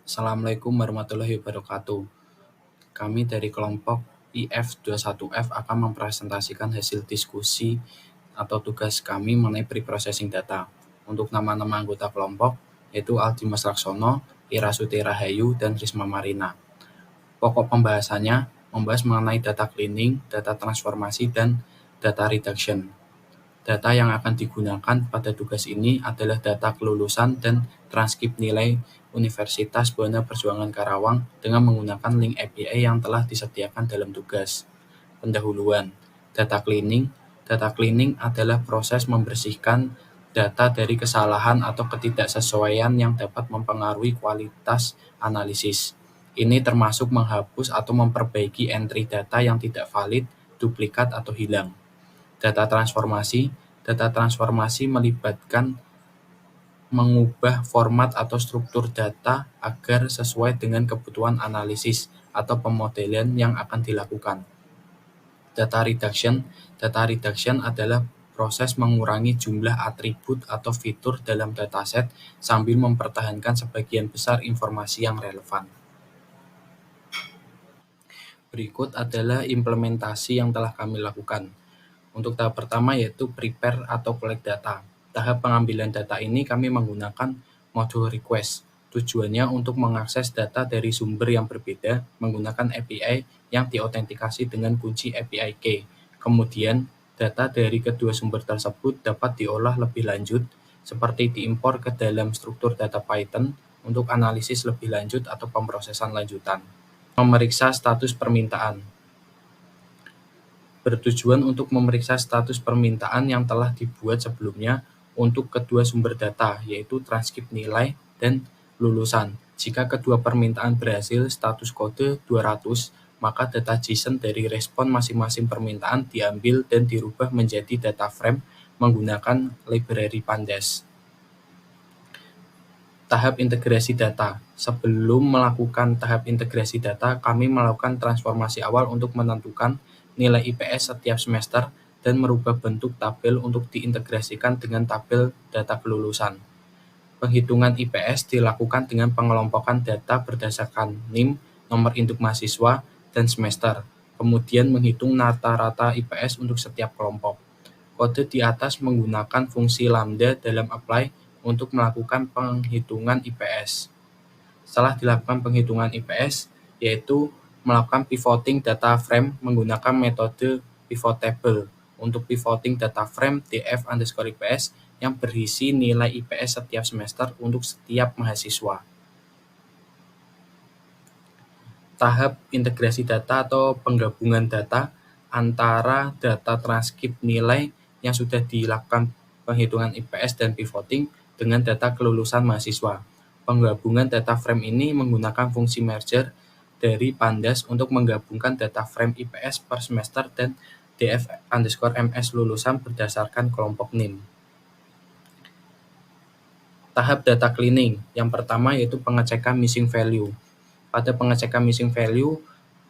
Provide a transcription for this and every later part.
Assalamualaikum warahmatullahi wabarakatuh. Kami dari kelompok IF21F akan mempresentasikan hasil diskusi atau tugas kami mengenai pre-processing data. Untuk nama-nama anggota kelompok, yaitu Aldimas Laksono, Ira Suti Rahayu, dan Risma Marina. Pokok pembahasannya membahas mengenai data cleaning, data transformasi, dan data reduction. Data yang akan digunakan pada tugas ini adalah data kelulusan dan transkrip nilai Universitas Buana Perjuangan Karawang dengan menggunakan link API yang telah disediakan dalam tugas. Pendahuluan, data cleaning. Data cleaning adalah proses membersihkan data dari kesalahan atau ketidaksesuaian yang dapat mempengaruhi kualitas analisis. Ini termasuk menghapus atau memperbaiki entry data yang tidak valid, duplikat, atau hilang. Data transformasi. Data transformasi melibatkan mengubah format atau struktur data agar sesuai dengan kebutuhan analisis atau pemodelan yang akan dilakukan. Data reduction. Data reduction adalah proses mengurangi jumlah atribut atau fitur dalam dataset sambil mempertahankan sebagian besar informasi yang relevan. Berikut adalah implementasi yang telah kami lakukan. Untuk tahap pertama yaitu prepare atau collect data. Tahap pengambilan data ini kami menggunakan modul request. Tujuannya untuk mengakses data dari sumber yang berbeda menggunakan API yang diautentikasi dengan kunci API key. Kemudian, data dari kedua sumber tersebut dapat diolah lebih lanjut seperti diimpor ke dalam struktur data Python untuk analisis lebih lanjut atau pemrosesan lanjutan. Memeriksa status permintaan. Bertujuan untuk memeriksa status permintaan yang telah dibuat sebelumnya untuk kedua sumber data, yaitu transkrip nilai dan lulusan. Jika kedua permintaan berhasil status kode 200, maka data JSON dari respon masing-masing permintaan diambil dan dirubah menjadi data frame menggunakan library Pandas. Tahap integrasi data. Sebelum melakukan tahap integrasi data, kami melakukan transformasi awal untuk menentukan nilai IPS setiap semester dan merubah bentuk tabel untuk diintegrasikan dengan tabel data kelulusan. Penghitungan IPS dilakukan dengan pengelompokan data berdasarkan NIM, nomor induk mahasiswa, dan semester. Kemudian menghitung rata-rata IPS untuk setiap kelompok. Kode di atas menggunakan fungsi lambda dalam apply untuk melakukan penghitungan IPS. Setelah dilakukan penghitungan IPS, yaitu melakukan pivoting data frame menggunakan metode pivot table. Untuk pivoting data frame df_IPS yang berisi nilai IPS setiap semester untuk setiap mahasiswa. Tahap integrasi data atau penggabungan data antara data transkrip nilai yang sudah dilakukan penghitungan IPS dan pivoting dengan data kelulusan mahasiswa. Penggabungan data frame ini menggunakan fungsi merger dari Pandas untuk menggabungkan data frame IPS per semester dan df_ms lulusan berdasarkan kelompok NIM. Tahap data cleaning. Yang pertama yaitu pengecekan missing value. Pada pengecekan missing value,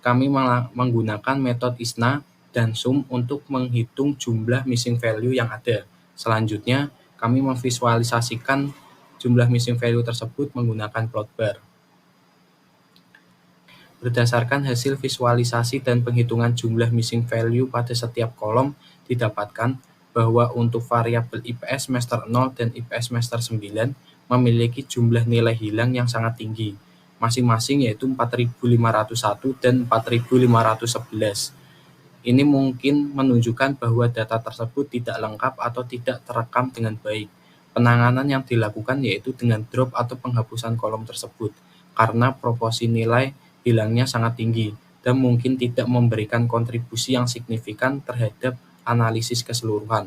kami menggunakan metode ISNA dan SUM untuk menghitung jumlah missing value yang ada. Selanjutnya, kami memvisualisasikan jumlah missing value tersebut menggunakan plotbar. Berdasarkan hasil visualisasi dan penghitungan jumlah missing value pada setiap kolom, didapatkan bahwa untuk variabel IPS semester 0 dan IPS semester 9 memiliki jumlah nilai hilang yang sangat tinggi, masing-masing yaitu 4.501 dan 4.511. Ini mungkin menunjukkan bahwa data tersebut tidak lengkap atau tidak terekam dengan baik. Penanganan yang dilakukan yaitu dengan drop atau penghapusan kolom tersebut, karena proporsi nilai hilangnya sangat tinggi dan mungkin tidak memberikan kontribusi yang signifikan terhadap analisis keseluruhan.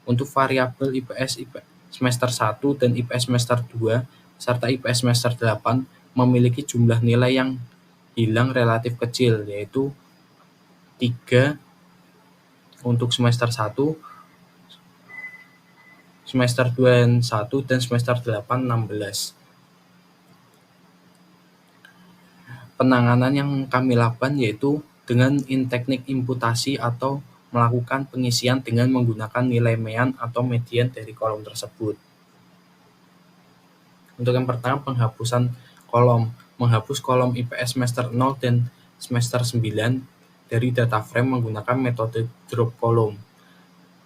Untuk variabel IPS semester 1 dan IPS semester 2 serta IPS semester 8 memiliki jumlah nilai yang hilang relatif kecil, yaitu 3 untuk semester 1, semester 2 1 dan semester 8 16. Penanganan yang kami lakukan yaitu dengan teknik imputasi atau melakukan pengisian dengan menggunakan nilai mean atau median dari kolom tersebut. Untuk yang pertama, penghapusan Kolom. Menghapus kolom IPS semester 0 dan semester 9 dari data frame menggunakan metode drop column.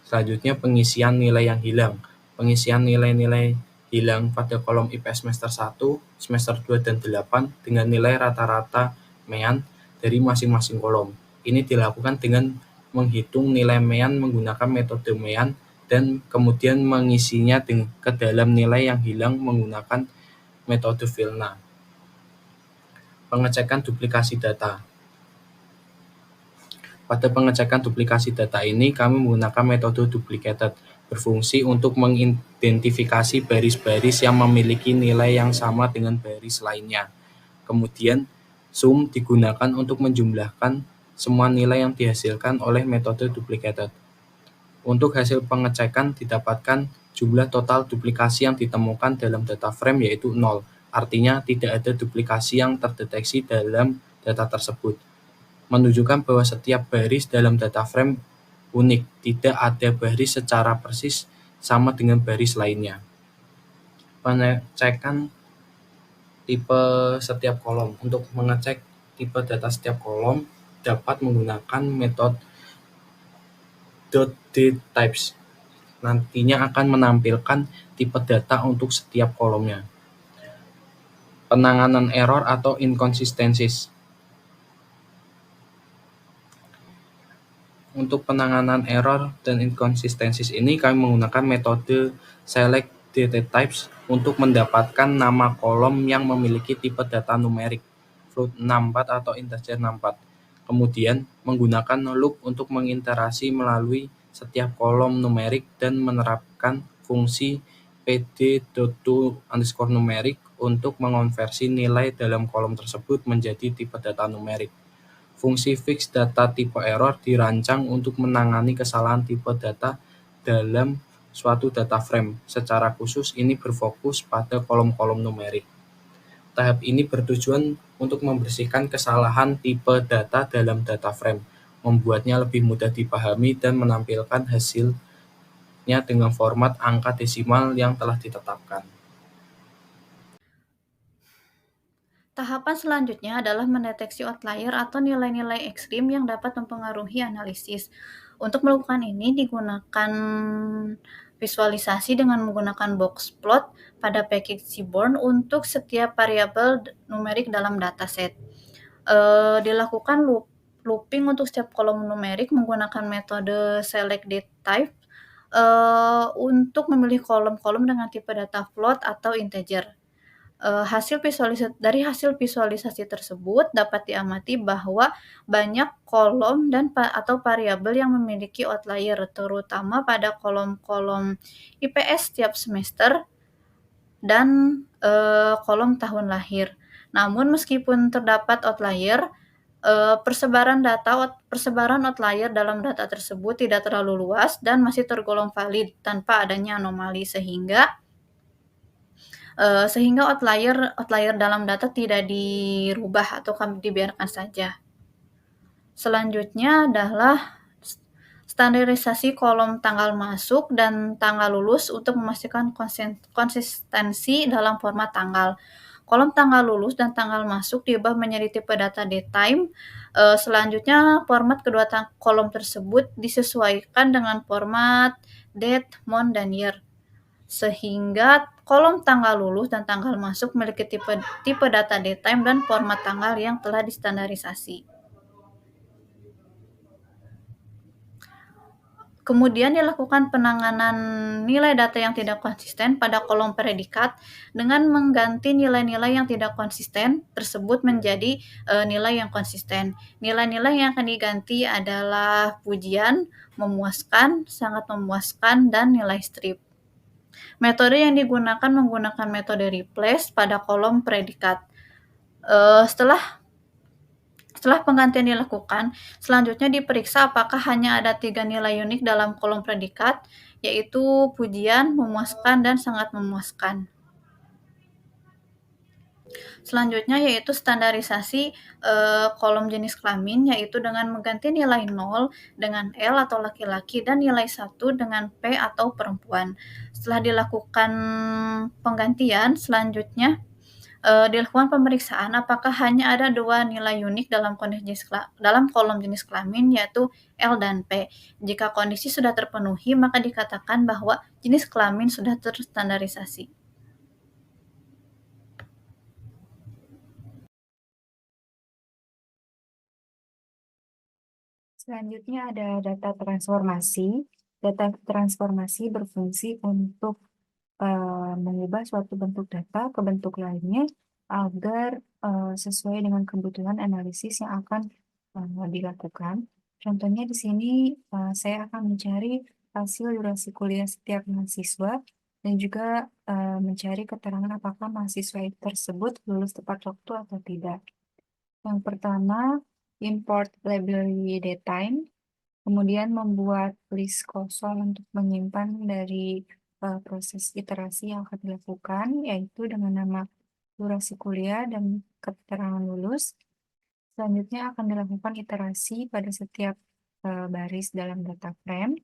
Selanjutnya pengisian nilai yang hilang. Pengisian nilai-nilai hilang pada kolom IPS semester 1, semester 2, dan 8 dengan nilai rata-rata mean dari masing-masing kolom. Ini dilakukan dengan menghitung nilai mean menggunakan metode mean dan kemudian mengisinya ke dalam nilai yang hilang menggunakan metode Vilna. Pengecekan duplikasi data. Pada pengecekan duplikasi data ini, kami menggunakan metode duplicated, berfungsi untuk mengidentifikasi baris-baris yang memiliki nilai yang sama dengan baris lainnya. Kemudian, sum digunakan untuk menjumlahkan semua nilai yang dihasilkan oleh metode duplicated. Untuk hasil pengecekan didapatkan jumlah total duplikasi yang ditemukan dalam data frame yaitu 0, artinya tidak ada duplikasi yang terdeteksi dalam data tersebut. Menunjukkan bahwa setiap baris dalam data frame unik, tidak ada baris secara persis sama dengan baris lainnya. Pengecekan tipe setiap kolom. Untuk mengecek tipe data setiap kolom dapat menggunakan metode .dtypes. Nantinya akan menampilkan tipe data untuk setiap kolomnya. Penanganan error atau inconsistencies. Untuk penanganan error dan inconsistencies ini kami menggunakan metode select data types untuk mendapatkan nama kolom yang memiliki tipe data numerik, float 64 atau integer 64. Kemudian menggunakan loop untuk mengiterasi melalui setiap kolom numerik dan menerapkan fungsi pd.to_numerik untuk mengonversi nilai dalam kolom tersebut menjadi tipe data numerik. Fungsi fix data tipe error dirancang untuk menangani kesalahan tipe data dalam suatu data frame. Secara khusus ini berfokus pada kolom-kolom numerik. Tahap ini bertujuan untuk membersihkan kesalahan tipe data dalam data frame, membuatnya lebih mudah dipahami dan menampilkan hasilnya dengan format angka desimal yang telah ditetapkan. Tahapan selanjutnya adalah mendeteksi outlier atau nilai-nilai ekstrim yang dapat mempengaruhi analisis. Untuk melakukan ini digunakan visualisasi dengan menggunakan box plot pada package Seaborn untuk setiap variabel numerik dalam dataset. Dilakukan looping untuk setiap kolom numerik menggunakan metode select data type untuk memilih kolom-kolom dengan tipe data float atau integer. Dari hasil visualisasi tersebut dapat diamati bahwa banyak kolom atau variabel yang memiliki outlier, terutama pada kolom-kolom IPS setiap semester dan kolom tahun lahir. Namun meskipun terdapat outlier, persebaran outlier dalam data tersebut tidak terlalu luas dan masih tergolong valid tanpa adanya anomali sehingga outlier dalam data tidak dirubah atau dibiarkan saja. Selanjutnya adalah standarisasi kolom tanggal masuk dan tanggal lulus untuk memastikan konsistensi dalam format tanggal. Kolom tanggal lulus dan tanggal masuk diubah menjadi tipe data datetime. Selanjutnya, format kedua kolom tersebut disesuaikan dengan format date, month, dan year. Sehingga kolom tanggal lulus dan tanggal masuk memiliki tipe data datetime dan format tanggal yang telah distandarisasi. Kemudian dilakukan penanganan nilai data yang tidak konsisten pada kolom predikat dengan mengganti nilai-nilai yang tidak konsisten tersebut menjadi nilai yang konsisten. Nilai-nilai yang akan diganti adalah pujian, memuaskan, sangat memuaskan, dan nilai strip. Metode yang digunakan menggunakan metode replace pada kolom predikat. Setelah penggantian dilakukan, selanjutnya diperiksa apakah hanya ada 3 nilai unik dalam kolom predikat, yaitu pujian, memuaskan, dan sangat memuaskan. Selanjutnya yaitu standarisasi kolom jenis kelamin, yaitu dengan mengganti nilai 0 dengan L atau laki-laki dan nilai 1 dengan P atau perempuan. Setelah dilakukan penggantian, selanjutnya dilakukan pemeriksaan apakah hanya ada 2 nilai unik dalam kolom jenis kelamin, yaitu L dan P. Jika kondisi sudah terpenuhi, maka dikatakan bahwa jenis kelamin sudah terstandarisasi. Selanjutnya ada data transformasi. Data transformasi berfungsi untuk mengubah suatu bentuk data ke bentuk lainnya agar sesuai dengan kebutuhan analisis yang akan dilakukan. Contohnya di sini saya akan mencari hasil durasi kuliah setiap mahasiswa dan juga mencari keterangan apakah mahasiswa tersebut lulus tepat waktu atau tidak. Yang pertama, import library datetime, kemudian membuat list kosong untuk menyimpan dari proses iterasi yang akan dilakukan, yaitu dengan nama durasi kuliah dan keterangan lulus. Selanjutnya akan dilakukan iterasi pada setiap baris dalam data frame.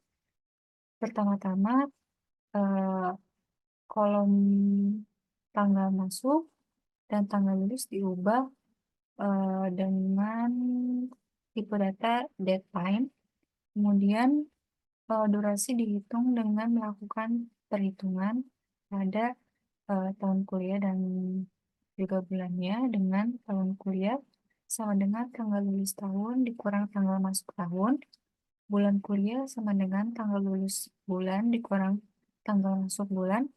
Pertama-tama, kolom tanggal masuk dan tanggal lulus diubah dengan tipe data datetime. Kemudian durasi dihitung dengan melakukan perhitungan pada tahun kuliah dan juga bulannya dengan tahun kuliah sama dengan tanggal lulus tahun dikurang tanggal masuk tahun, bulan kuliah sama dengan tanggal lulus bulan dikurang tanggal masuk bulan.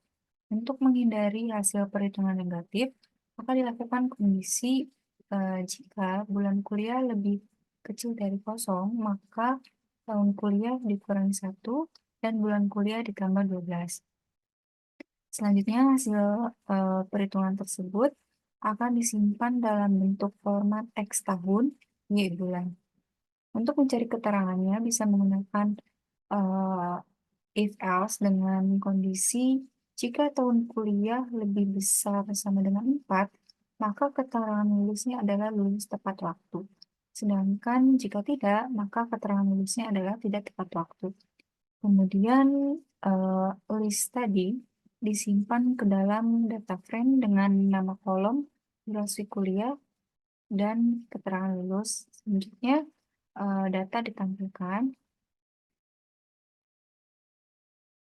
Untuk menghindari hasil perhitungan negatif, maka dilakukan kondisi jika bulan kuliah lebih kecil dari kosong, maka tahun kuliah dikurangi 1 dan bulan kuliah ditambah 12. Selanjutnya hasil perhitungan tersebut akan disimpan dalam bentuk format X tahun, Y bulan. Untuk mencari keterangannya bisa menggunakan if else dengan kondisi jika tahun kuliah lebih besar sama dengan 4, maka keterangan lulusnya adalah lulus tepat waktu. Sedangkan jika tidak, maka keterangan lulusnya adalah tidak tepat waktu. Kemudian list tadi disimpan ke dalam data frame dengan nama kolom, durasi kuliah, dan keterangan lulus. Selanjutnya data ditampilkan.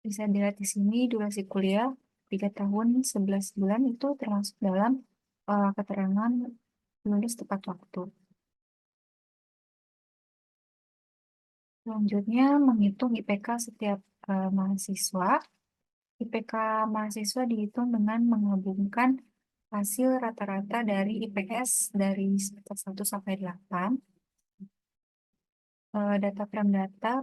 Bisa dilihat di sini durasi kuliah 3 tahun 11 bulan itu termasuk dalam keterangan lulus tepat waktu. Selanjutnya menghitung IPK setiap mahasiswa. IPK mahasiswa dihitung dengan menggabungkan hasil rata-rata dari IPS dari semester 1 sampai 8. Data frame data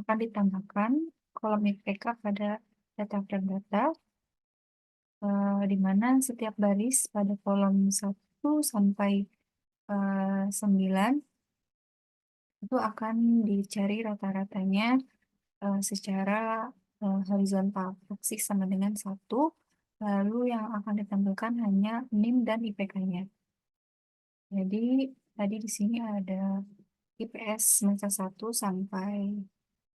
akan ditambahkan kolom IPK pada data frame data, di mana setiap baris pada kolom 1 sampai 9 itu akan dicari rata-ratanya secara horizontal, aksis sama dengan 1, lalu yang akan ditampilkan hanya NIM dan IPK-nya. Jadi tadi di sini ada IPS semester 1 sampai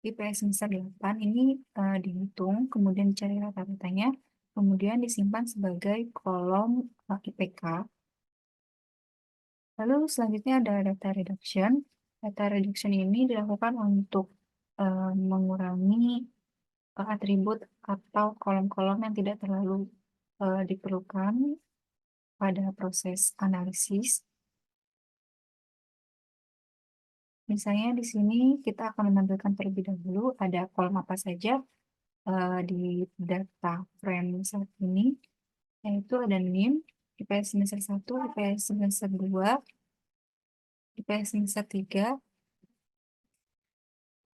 IPS semester 8 ini dihitung, kemudian dicari rata-ratanya, kemudian disimpan sebagai kolom IPK. Lalu selanjutnya ada data reduction. Data reduction ini dilakukan untuk mengurangi atribut atau kolom-kolom yang tidak terlalu diperlukan pada proses analisis. Misalnya di sini kita akan menampilkan terlebih dahulu ada kolom apa saja di data frame saat ini, yaitu ada NIM, IPS semester 1, IPS semester 2, IPS semester 3,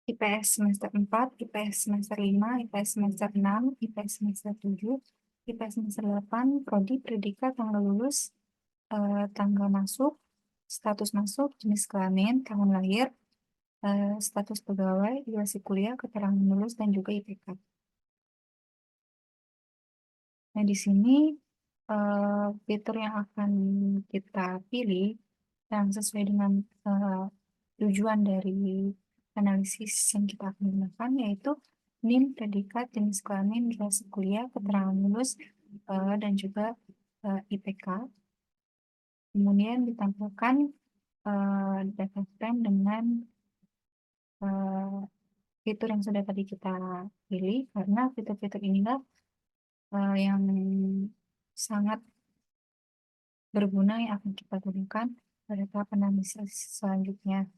IPS semester 4, IPS semester 5, IPS semester 6, IPS semester 7, IPS semester 8, prodi, predikat, tanggal lulus, tanggal masuk, status masuk, jenis kelamin, tahun lahir, status pegawai, durasi kuliah, keterangan lulus, dan juga IPK. Nah, di sini fitur yang akan kita pilih yang sesuai dengan tujuan dari analisis yang kita akan gunakan, yaitu NIM, predikat, jenis kelamin, durasi kuliah, keterangan lulus, dan juga IPK. Kemudian ditampilkan data frame dengan fitur yang sudah tadi kita pilih, karena fitur-fitur inilah yang sangat berguna yang akan kita gunakan pada tahap analisis selanjutnya.